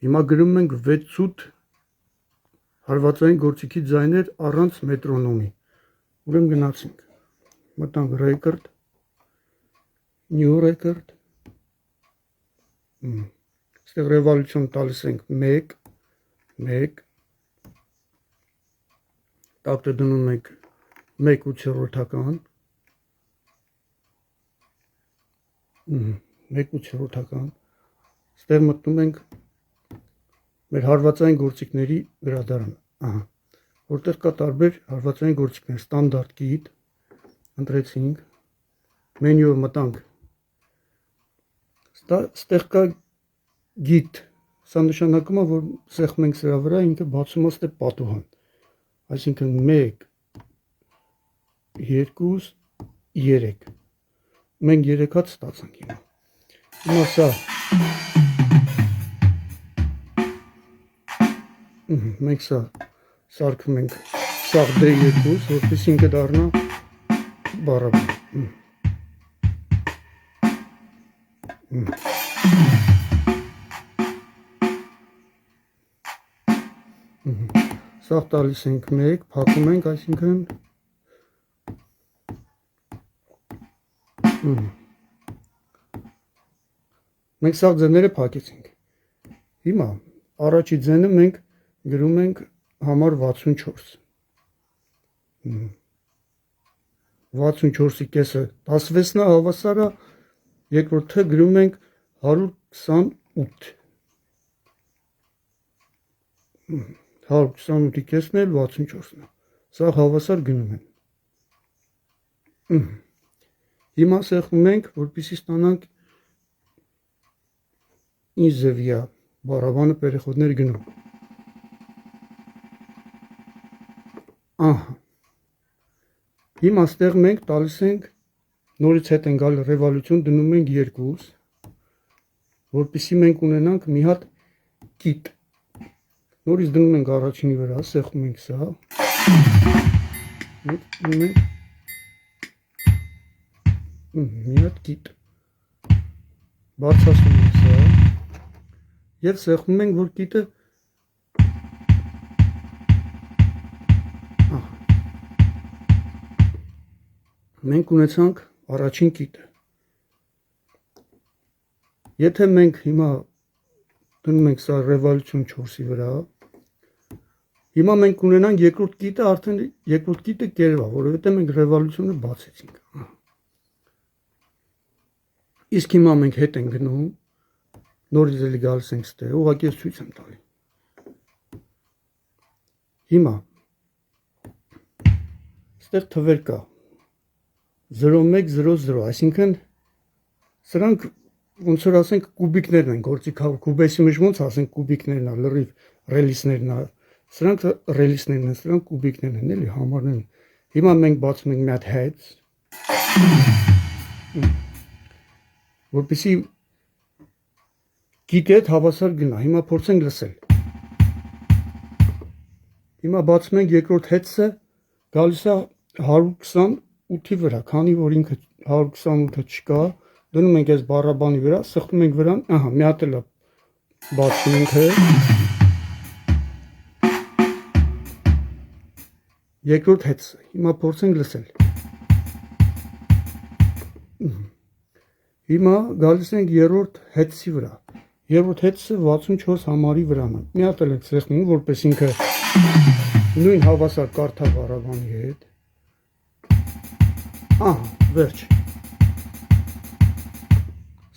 Հիմա գրում ենք 6-8 հարվածային գործիքի ձայներ առանց մետրոնոմի։ Ուրեմն գնացինք։ Մտանք record, new record։ Այստեղ revolution տալիս ենք 1, 1, տակտը դնում ենք 1/8-ական, 1/8-ական, այստեղ մտնում ենք մեր հարվածային գործիքների գրադարանը, որտեղ կա տարբեր հարվածային գործիքներ, ստանդարտ գիտ, ընտրեցինք, մենյուով մտանք, այստեղ կա գիտ, սա նշանակում է, որ սեղմում ենք սրա վրա, ինքը բացում է ստե պատուհան, այսինքն 1, 2, 3, մենք 3 հատ ստացանք հիմա, հիմա սա, մենք սա սարքում ենք սաղ D2, որպես ինքը դառնա բառաբան, սաղ տալիս ենք 1, փակում ենք, այսինքն մենք սաղ ձեները փակեցինք, հիմա առաջի ձենը մենք գրում ենք համար 64, 64-ի կեսը 16-ն է, հավասարը, երկրորդը գրում ենք 128, 128-ի կեսն էլ 64-ն է, սա հավասար գնում են, հիմա սեղմում ենք, որպեսզի ստանանք ինչ ձևի է բառաբանը պերեխոդներ գնում, հիմա ստեղ մենք տալիս ենք, նորից հետ են գալ revolution, դնում ենք 2, որպեսզի մենք ունենանք մի հատ կիտ, նորից դնում ենք առաջինի վրա, սեղմում ենք սա, դնում ենք մի հատ կիտ, բարձրացնում ենք սա, և սեղմում ենք, որ կիտը մենք ունեցանք առաջին կիտը, եթե մենք հիմա դնում ենք սա revolution 4-ի վրա, հիմա մենք ունենանք երկրորդ կիտը, արդեն երկրորդ կիտը կերվա, որովհետև մենք revolution-ը բացեցինք, իսկ հիմա մենք հետ ենք գնում, նորից էլի գալիս ենք ստեղ, ուղղակի ես ցույց եմ տալի, հիմա ստեղ թվեր կա, 0100, այսինքն սրանք ոնց որ ասենք կուբիկներն են, կուբեսի մեջ ոնց ասենք կուբիկներն է, լրիվ ռելիսներն է, սրանք ռելիսներն են, սրանք կուբիկներն են, էլի համարներն են, հիմա մենք բացում ենք մի հատ heads, որպեսզի գիտի հետ հավասար գնա, հիմա փորձենք լսել, հիմա բացում ենք երկրորդ heads-ը, գալիս է 128-ի վրա, քանի որ ինքը 128-ը չկա, դնում ենք այս բառաբանի վրա, սխում ենք վրան, մի հատ էլ բացում ենք երկրորդ heads-ը, հիմա փորձենք լսել, հիմա գալիս ենք երրորդ heads-ի վրա, երրորդ heads-ը 64 համարի վրան է, մի հատ էլ ենք սեղմում, որպես ինքը նույն հավասար կարդա բառաբանի հետ, վերջ,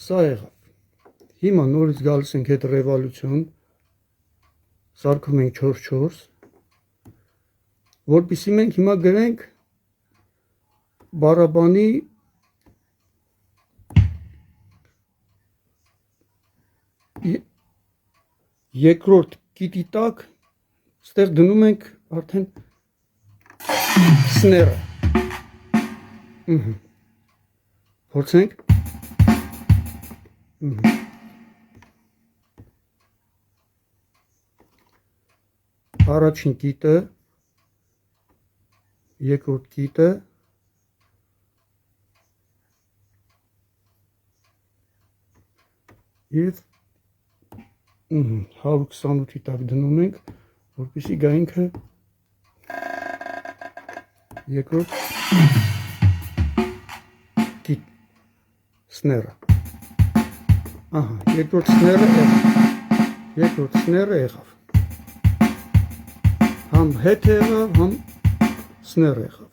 սա եղավ, հիմա նորից գալիս ենք հետ revolution, սարքում ենք 4-4, որպեսզի մենք հիմա գրենք բառաբանի երկրորդ կիտի տակ, ստեղ դնում ենք արդեն սները, փորձենք, առաջին կիտը, երկրորդ կիտը, և 128-ի տակ դնում ենք, որպեսզի գա ինքը երկրորդ սները։ Ահա, երկրորդ սները եղավ։ Համ հետ եղավ, համ սները եղավ։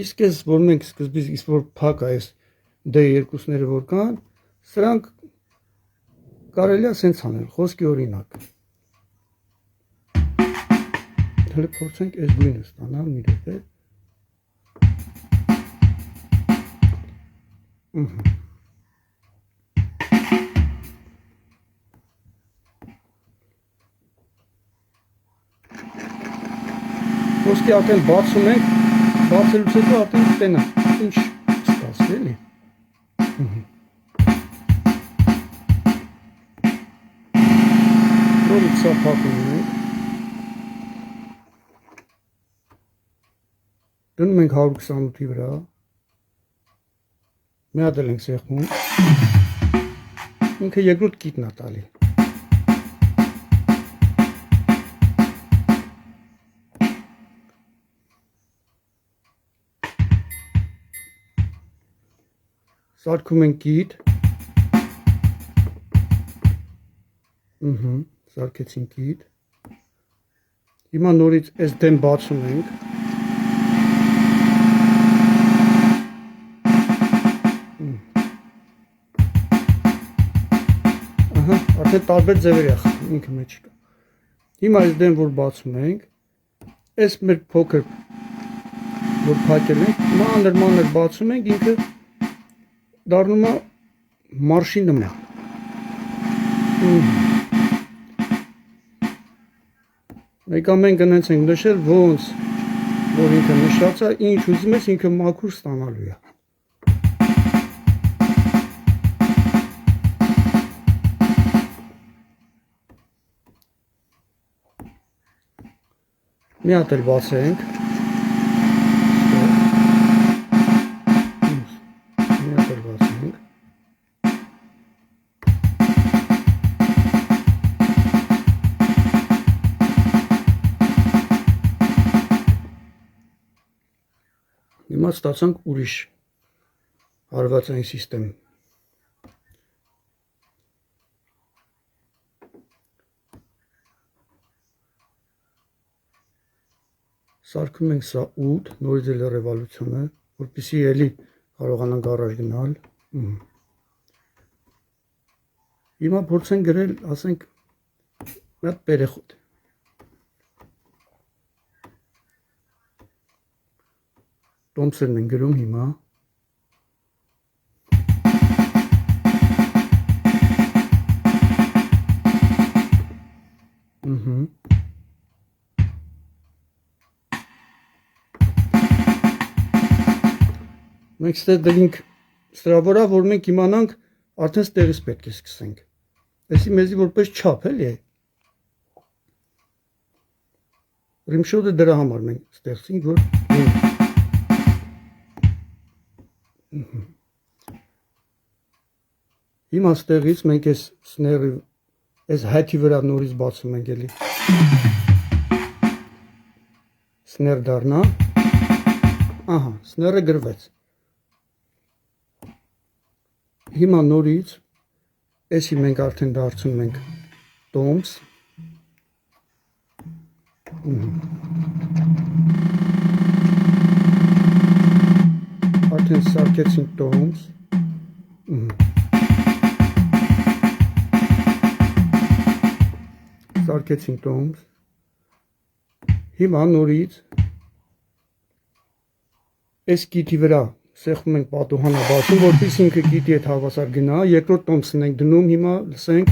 Իսկ ես որ մենք սկզբից իսկ որ փակ է այս D2-ները որ կան, սրանք կարելի է սենց անել, խոսքի օրինակ։ Հələ փորձենք այս գույնը ստանալ մի րոպե։ Խոսքի արդեն բացում ենք, բացելուց հետո արդեն կտենանք, ինչ ստացվի էլի։ Նորից սա փակում ենք։ Դնում ենք 128-ի վրա։ Մի հատ էլ ենք սեղմում։ Ինքը երկրորդ կիտն է տալի։ Սարքում ենք կիտ։ Սարքեցինք կիտ։ Հիմա նորից այս դեմ բացում ենք։ Արդեն տարբեր ձևեր է ինքը մեջ կա։ Հիմա այս դեմ որ բացում ենք, այս մեր փոքր որ փակել ենք, մանր բացում ենք, ինքը դառնում է մարշի նման։ Մեկ ամեն գնենց ենք նշել, ոնց որ ինքը նշած է, ինչ ուզում ես ինքը մաքուր ստանալու է։ Մի հատ էլ բացենք։ Մի հատ էլ բացենք։ Հիմա ստացանք ուրիշ հարվածային սիստեմ։ Սարքում ենք սա 8, նորից էլ ռևոլյուցիոնը, որպեսզի էլի կարողանանք առաջ գնալ։ Հիմա փորձենք գրել, ասենք, մի հատ պերեխոտ։ Տոմսերն են գրում հիմա։ Մենք ստեղ դրինք սրա վրա, որ մենք իմանանք արդեն ստեղից պետք է սկսենք։ Այսի մեզի որպես չափ էլի է։ Ռիմշոդը դրա համար մենք ստեղծինք, որ հիմա ստեղից մենք այս սները, այս հայթի վրա նորից բացում ենք էլի։ Սներ դառնա։ Ահա, սները գրվեց։ Հիմա նորից, էսի մենք արդեն դարձում ենք տոմս, արդեն սարքեցինք տոմս, սարքեցինք տոմս, հիմա նորից, այս կիտի վրա, սեղմում ենք պատուհանը բացում, որպես ինքը կիտի հետ հավասար գնա, երկրորդ տոմսն ենք դնում, հիմա լսենք,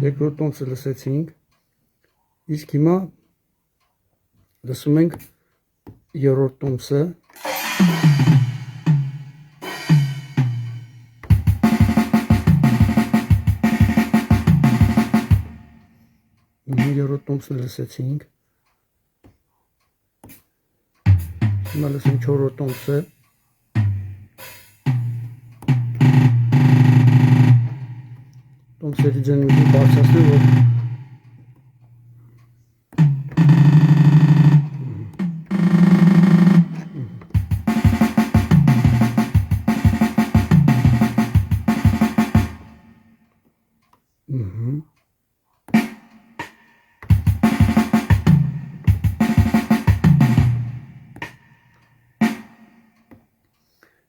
երկրորդ տոմսը լսեցինք, իսկ հիմա լսում ենք երրորդ տոմսը, երրորդ տոմսը լսեցինք, հիմա լսենք չորրորդ տոմսը, Տոմսերի ձենույթը բարձրացնել, որ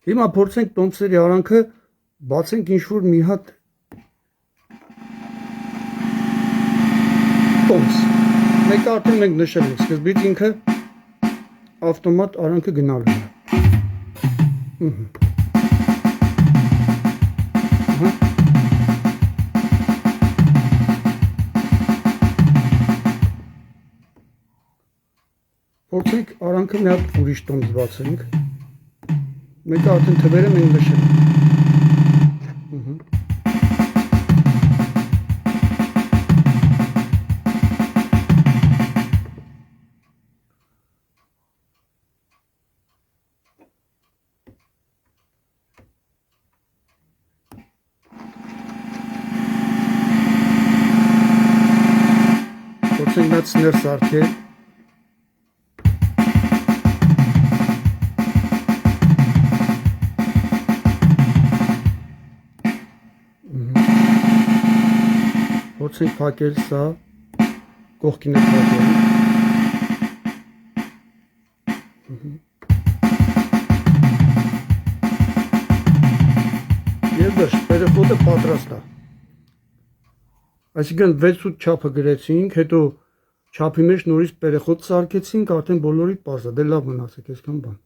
Հիմա փորձենք տոմսերի արանքը բացենք ինչ-որ մի հատ տոմս։ Մեկը արդեն մենք նշել ենք, սկզբից ինքը ավտոմատ արանքը գնալու է։ Փորձենք արանքը մի հատ ուրիշ տոմս բացենք։ Մեկը արդեն թվերը մենք նշել ենք։ Փորձենք նա ցներ սարքել։ Փորձենք փակել սա, կողքին է փակել։ Եվ դաշ, պերեխոտը պատրաստ է։ Այսինքն 6-8 չափը գրեցինք, հետո չափի մեջ նորից պերեխոտ սարքեցինք, արդեն բոլորի պարզ է, դե լավ մնացեք, այսքան բան։